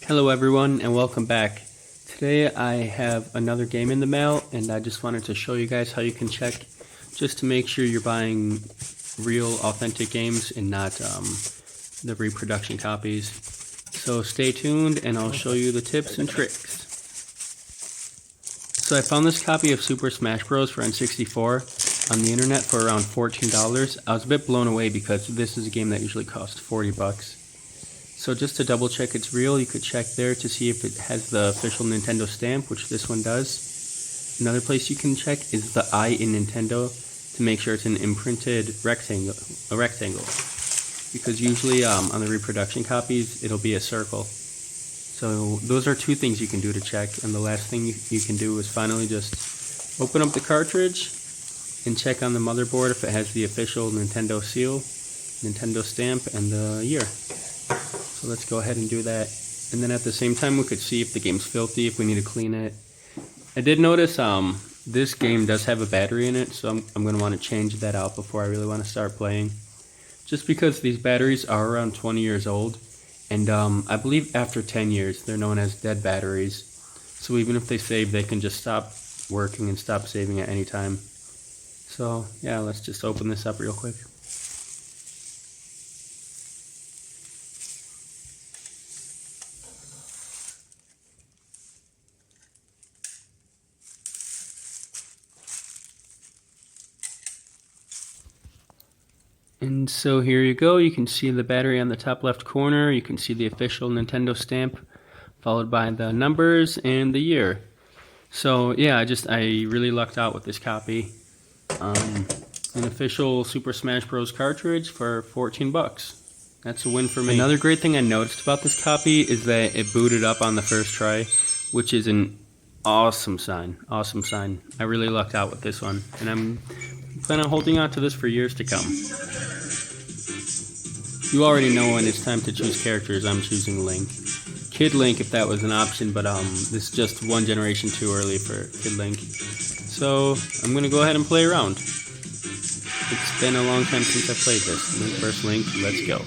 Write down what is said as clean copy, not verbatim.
Hello everyone and welcome back. Today I have another game in the mail and I just wanted to show you guys how you can check just to make sure you're buying real authentic games and not the reproduction copies. So stay tuned and I'll show you the tips and tricks. So I found this copy of Super Smash Bros. For N64 on the internet for around $14. I was a bit blown away because this is a game that usually costs $40. So just to double check it's real, you could check there to see if it has the official Nintendo stamp, which this one does. Another place you can check is the I in Nintendo to make sure it's an imprinted rectangle, because usually on the reproduction copies it'll be a circle. So those are two things you can do to check, and the last thing you can do is finally just open up the cartridge and check on the motherboard if it has the official Nintendo seal, Nintendo stamp, and the year. So let's go ahead and do that. And then at the same time we could see if the game's filthy, if we need to clean it. I did notice this game does have a battery in it, so I'm going to want to change that out before I really want to start playing. Just because these batteries are around 20 years old, and I believe after 10 years they're known as dead batteries. So even if they save, they can just stop working and stop saving at any time. So yeah, let's just open this up real quick. And so here you go, you can see the battery on the top left corner, you can see the official Nintendo stamp, followed by the numbers and the year. So yeah, I really lucked out with this copy. An official Super Smash Bros. Cartridge for 14 bucks. That's a win for me. Another great thing I noticed about this copy is that it booted up on the first try, which is an awesome sign. Awesome sign. I really lucked out with this one, and I'm planning on holding on to this for years to come. You already know when it's time to choose characters, I'm choosing Link. Kid Link if that was an option, but this is just one generation too early for Kid Link. So I'm going to go ahead and play around. It's been a long time since I played this. Link vs. Link, let's go.